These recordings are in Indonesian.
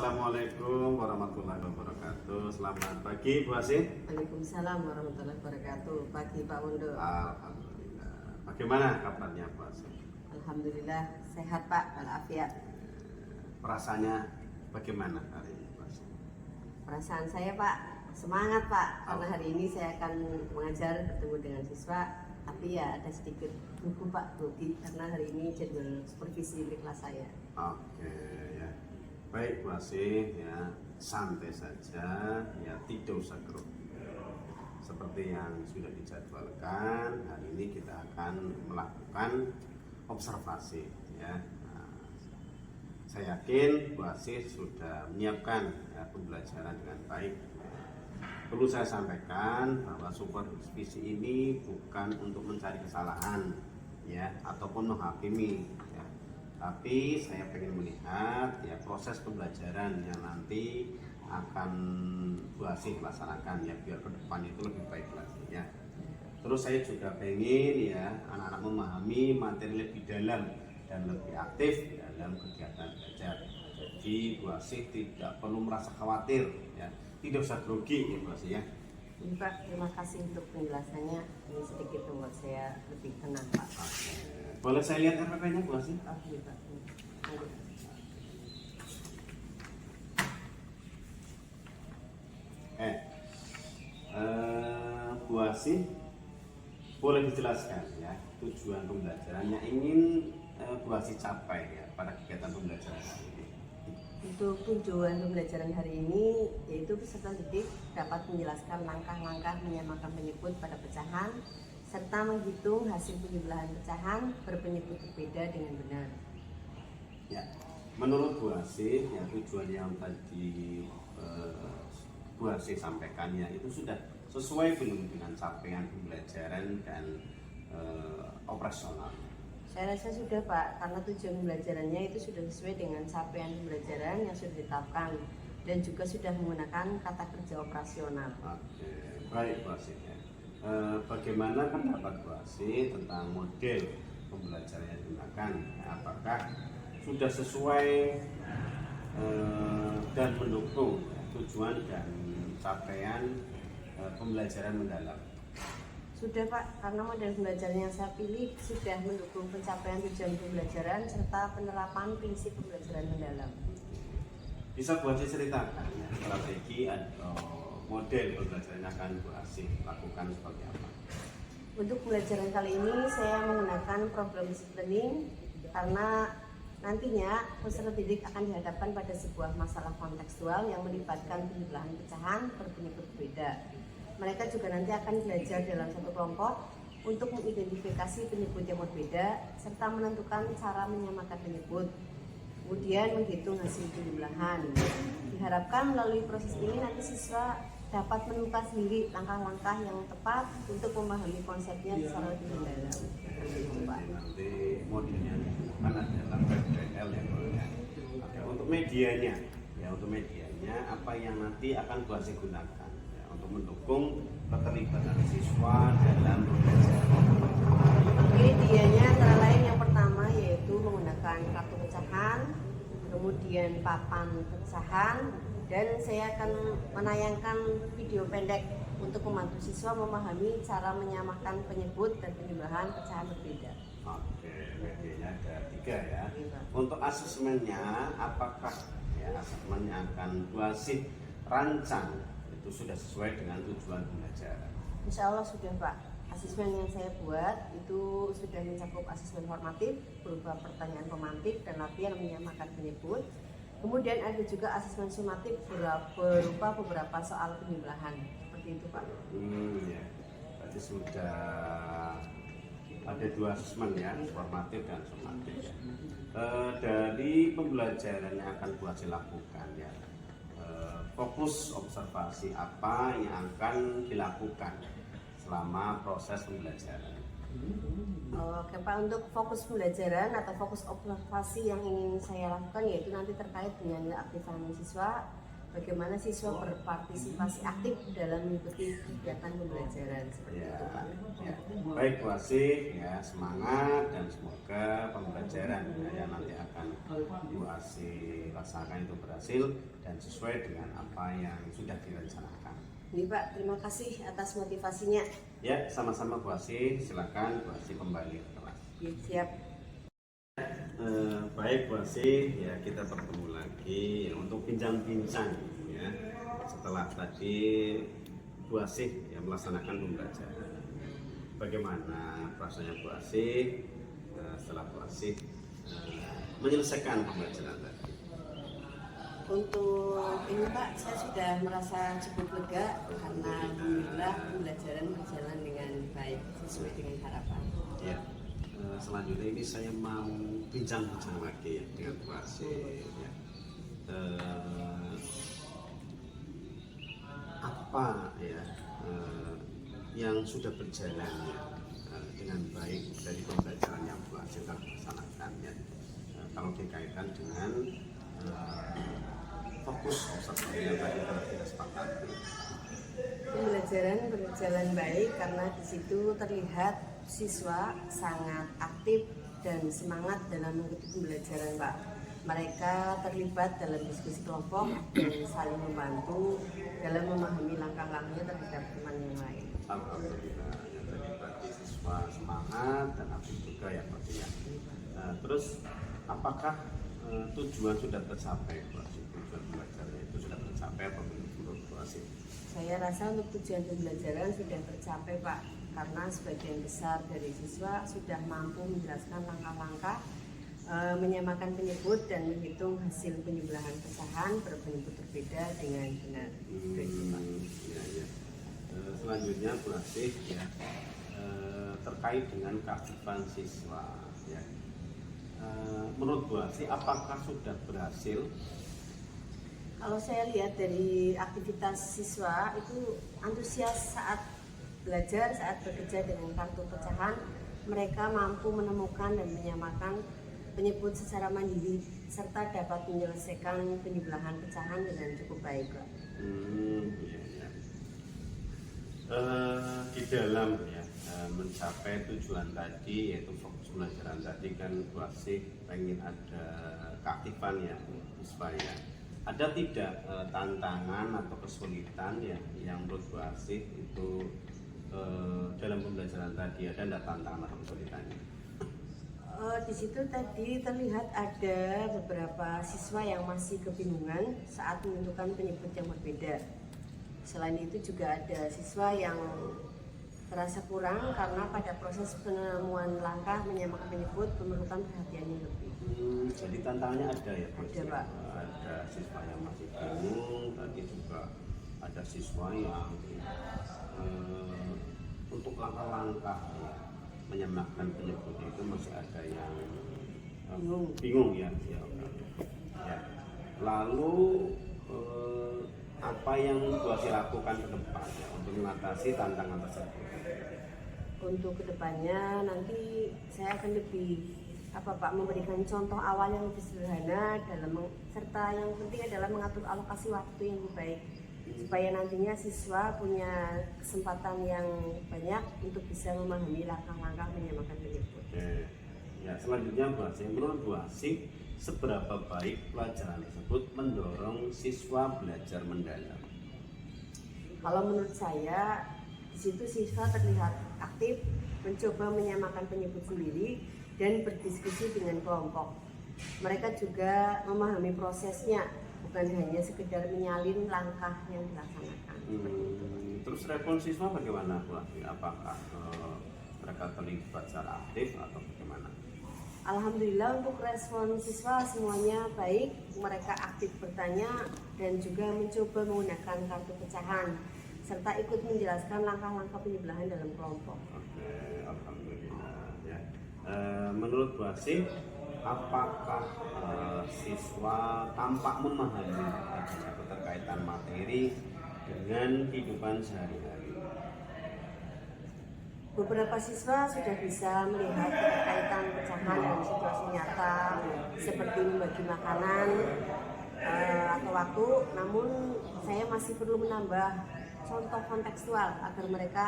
Assalamualaikum warahmatullahi wabarakatuh. Selamat pagi Bu Asih. Waalaikumsalam warahmatullahi wabarakatuh. Pagi Pak Wondo. Alhamdulillah. Bagaimana kabarnya Bu Asih? Alhamdulillah sehat Pak, walafiat. Perasaannya bagaimana hari ini Bu Asih? Perasaan saya Pak, semangat Pak, karena hari ini saya akan mengajar bertemu dengan siswa. Tapi ya ada sedikit buku Pak, grogi karena hari ini jadwal supervisi di kelas saya. Oke ya. Baik Bu Asih ya, santai saja ya, tidak usah grogi. Seperti yang sudah dijadwalkan, hari ini kita akan melakukan observasi ya. Saya yakin Bu Asih sudah menyiapkan ya, pembelajaran dengan baik. Perlu saya sampaikan bahwa supervisi ini bukan untuk mencari kesalahan ya ataupun menghakimi ya. Tapi saya ingin melihat ya proses pembelajaran yang nanti akan Bu Asih laksanakan ya, biar ke depan itu lebih baik lagi ya. Terus saya juga pengen ya anak-anak memahami materi lebih dalam dan lebih aktif dalam kegiatan belajar. Jadi Bu Asih tidak perlu merasa khawatir ya, tidak usah grogi ya Bu Asih ya. Ini Pak, terima kasih untuk penjelasannya. Ini sedikit membuat saya lebih tenang Pak. Boleh saya lihat RPP-nya Bu Asih? Oh iya Pak. Lanjut. Bu Asih, boleh dijelaskan ya tujuan pembelajaran yang ingin Bu Asih capai ya pada kegiatan pembelajaran hari ini. Untuk tujuan pembelajaran hari ini yaitu peserta didik dapat menjelaskan langkah-langkah menyamakan penyebut pada pecahan serta menghitung hasil penjumlahan pecahan berpenyebut berbeda dengan benar. Ya, menurut Bu Asih ya tujuan yang tadi Bu Asih sampaikan ya itu sudah sesuai belum dengan capaian pembelajaran dan operasional. Saya rasa sudah Pak, karena tujuan pembelajarannya itu sudah sesuai dengan capaian pembelajaran yang sudah ditetapkan dan juga sudah menggunakan kata kerja operasional. Oke, baik Bu Asih ya. Bagaimana pendapat Bu Asih tentang model pembelajaran yang digunakan? Apakah sudah sesuai dan mendukung tujuan dan capaian pembelajaran mendalam? Sudah Pak, karena model pembelajaran yang saya pilih sudah mendukung pencapaian tujuan pembelajaran serta penerapan prinsip pembelajaran mendalam. Bisa Bu Asih ceritakan ya, strategi atau model pembelajaran yang akan Bu Asih lakukan seperti apa? Untuk pembelajaran kali ini saya menggunakan problem learning karena nantinya peserta didik akan dihadapkan pada sebuah masalah kontekstual yang melibatkan penjumlahan pecahan berpenyebut berbeda. Mereka juga nanti akan belajar dalam satu kelompok untuk mengidentifikasi penyebut yang berbeda serta menentukan cara menyamakan penyebut. Kemudian menghitung hasil penjumlahan. Diharapkan melalui proses ini nanti siswa dapat menemukan sendiri langkah-langkah yang tepat untuk memahami konsepnya secara lebih mendalam. Nanti modelnya kan adalah PBL ya Bu ya. Oke, untuk medianya apa yang nanti akan Bu Asih gunakan ya, untuk mendukung keterlibatan siswa dalam pembelajaran. Oke, dianya antara lain yang pertama yaitu menggunakan kartu pecahan, kemudian papan pecahan, dan saya akan menayangkan video pendek untuk membantu siswa memahami cara menyamakan penyebut dan penjumlahan pecahan berbeda. Oke, medianya ada 3 ya. Iya. Untuk asesmennya, apakah ya asesmen yang akan Bu Asih rancang itu sudah sesuai dengan tujuan pembelajaran? Insya Allah sudah Pak. Asesmen yang saya buat itu sudah mencakup asesmen formatif berupa pertanyaan pemantik dan latihan menyamakan penyebut. Kemudian ada juga asesmen sumatif berupa beberapa soal penjumlahan. Seperti itu Pak. Ya. Berarti sudah ada 2 asesmen ya, formatif dan sumatif ya. Dari pembelajaran yang akan Bu Asih lakukan ya, fokus observasi apa yang akan dilakukan selama proses pembelajaran? Oke Pak, untuk fokus pembelajaran atau fokus observasi yang ingin saya lakukan yaitu nanti terkait dengan keaktifan siswa, bagaimana siswa berpartisipasi aktif dalam mengikuti kegiatan pembelajaran seperti Ya, itu Pak. ya. Baik Bu Asih ya, semangat dan semoga pembelajaran pembelajaran yang nanti akan Bu Asih rasakan itu berhasil dan sesuai dengan apa yang sudah direncanakan. Ini Pak, terima kasih atas motivasinya. Ya, sama-sama Bu Asih, silakan Bu Asih kembali ke kelas. Ya, siap. Baik Bu Asih, ya kita bertemu lagi ya, untuk bincang-bincang ya. Setelah tadi Bu Asih yang melaksanakan pembelajaran, bagaimana perasaannya Bu Asih setelah Bu Asih menyelesaikan pembelajaran tadi? Untuk ini Pak, saya sudah merasa cukup lega karena alhamdulillah pembelajaran berjalan dengan baik sesuai dengan harapan. Ya. Selanjutnya ini saya mau bincang-bincang lagi ya dengan Bu Asih. Ya. Apa ya yang sudah berjalan ya, dengan baik dari pembelajaran yang Bu Asih telah laksanakan ya. Kalau dikaitkan dengan fokus observasi yang tadi telah kita sepakati. Pembelajaran berjalan baik karena di situ terlihat siswa sangat aktif dan semangat dalam mengikuti pembelajaran Pak. Mereka terlibat dalam diskusi kelompok dan saling membantu dalam memahami langkah-langkahnya terhadap teman yang lain. Alhamdulillah, yang tadi berarti siswa semangat dan aktif juga ya Pak ya. Terus apakah tujuan sudah tercapai Bu Asih? Tujuan belajarnya itu sudah tercapai apa belum menurut Bu Asih? Saya rasa untuk tujuan pembelajaran sudah tercapai Pak, karena sebagian besar dari siswa sudah mampu menjelaskan langkah-langkah, menyamakan penyebut dan menghitung hasil penjumlahan pecahan berpenyebut berbeda dengan benar. Ya. Selanjutnya Bu Asih ya, terkait dengan keaktifan siswa ya. Menurut Bu Asih apakah sudah berhasil? Kalau saya lihat dari aktivitas siswa itu antusias saat belajar, saat bekerja dengan kartu pecahan, mereka mampu menemukan dan menyamakan penyebut secara mandiri serta dapat menyelesaikan penjumlahan pecahan dengan cukup baik. Iya. Di dalam ya mencapai tujuan tadi yaitu fokus pembelajaran tadi kan Bu Asih pengen ada keaktifan ya siswa ya. Ada tidak tantangan atau kesulitan ya yang menurut Bu Asih itu dalam pembelajaran tadi, ada tidak tantangan atau kesulitannya? Di situ tadi terlihat ada beberapa siswa yang masih kebingungan saat menentukan penyebut yang berbeda. Selain itu juga ada siswa yang terasa kurang karena pada proses penemuan langkah menyamakan penyebut memerlukan perhatian yang lebih. Jadi tantangannya ada ya Bu? Ada Pak. Ada siswa yang masih bingung, tadi juga ada siswa yang untuk langkah-langkah ya, menyamakan penyebut itu masih ada yang bingung ya. Lalu apa yang Bu Asih lakukan ke depan ya, untuk mengatasi tantangan tersebut? Untuk kedepannya nanti saya akan lebih memberikan contoh awal yang lebih sederhana serta yang penting adalah mengatur alokasi waktu yang lebih baik supaya nantinya siswa punya kesempatan yang banyak untuk bisa memahami langkah-langkah menyamakan penyebut. Ya, selanjutnya Bu Asih, menurut Bu Asih seberapa baik pelajaran tersebut mendorong siswa belajar mendalam? Kalau menurut saya di situ siswa terlihat aktif mencoba menyamakan penyebut sendiri dan berdiskusi dengan kelompok. Mereka juga memahami prosesnya, bukan hanya sekedar menyalin langkah yang dilaksanakan. Terus respon siswa bagaimana Bu Asih? Apakah mereka terlibat secara aktif atau bagaimana? Alhamdulillah untuk respon siswa semuanya baik, mereka aktif bertanya dan juga mencoba menggunakan kartu pecahan serta ikut menjelaskan langkah-langkah penyebelahan dalam kelompok. Oke, alhamdulillah ya. Menurut Bu Asih, apakah siswa tampak memahami adanya keterkaitan materi dengan kehidupan sehari-hari? Beberapa siswa sudah bisa melihat keterkaitan pecahan dalam situasi nyata seperti membagi makanan atau waktu, namun saya masih perlu menambah contoh kontekstual agar mereka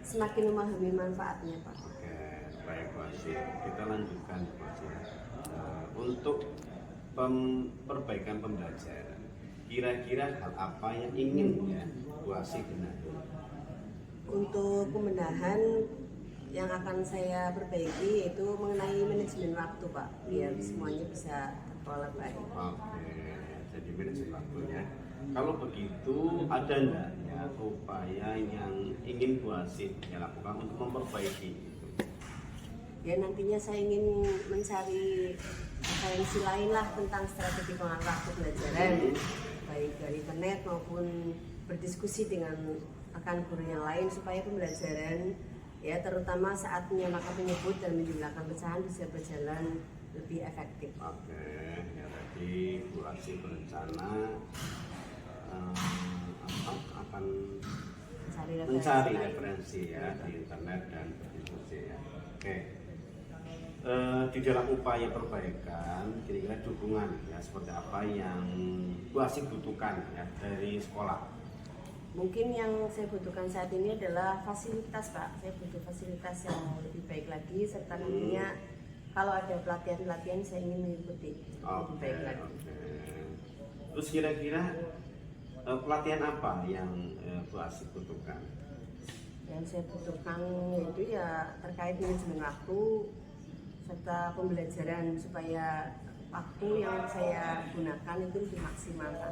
semakin memahami manfaatnya Pak. Oke, baik Bu Asih. Kita lanjutkan Bu Asih. untuk perbaikan pembelajaran. Kira-kira hal apa yang ingin ya Bu Asih benahi? Untuk pembenahan yang akan saya perbaiki yaitu mengenai manajemen waktu Pak, biar semuanya bisa terkelola baik. Oke, jadi manajemen waktunya. Kalau begitu ada enggak ya upaya yang ingin Bu Asih ya lakukan untuk memperbaiki itu? Ya nantinya saya ingin mencari referensi lain lah tentang strategi pengelolaan waktu pelajaran, baik dari internet maupun berdiskusi dengan rekan guru yang lain supaya pembelajaran ya terutama saat menyamakan penyebut dan menjumlahkan pecahan bisa berjalan lebih efektif. Oke, ya tadi Bu Asih berencana akan mencari referensi ya di internet dan berdiskusi ya. Oke. Di dalam upaya perbaikan, kira-kira dukungan ya seperti apa yang Bu Asih butuhkan ya dari sekolah? Mungkin yang saya butuhkan saat ini adalah fasilitas Pak. Saya butuh fasilitas yang lebih baik lagi serta nantinya kalau ada pelatihan-pelatihan saya ingin mengikuti lebih baik lagi. Terus kira-kira pelatihan apa yang Bu Asih butuhkan? Yang saya butuhkan yaitu ya terkait manajemen waktu serta pembelajaran supaya waktu yang saya gunakan itu dimaksimalkan.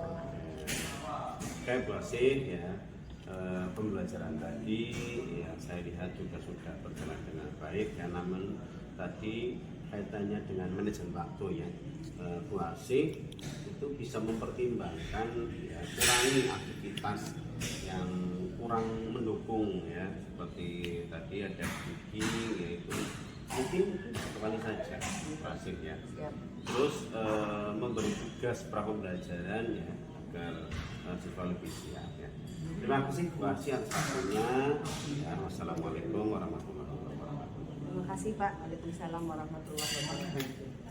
Kayak Bu Asih ya pembelajaran tadi ya saya lihat juga sudah berjalan dengan baik ya, namun tadi kaitannya dengan manajemen waktu ya Bu Asih itu bisa mempertimbangkan ya kurangi aktivitas yang kurang mendukung ya seperti tadi ada speaking yaitu mungkin satu kali saja Bu Asih ya. Siap. Terus memberi tugas pra pembelajaran ya agar siswa lebih siap ya. Terima kasih Bu Asih atas waktunya. Ya, wassalamualaikum warahmatullahi wabarakatuh. Terima kasih Pak. Waalaikumsalam warahmatullahi wabarakatuh.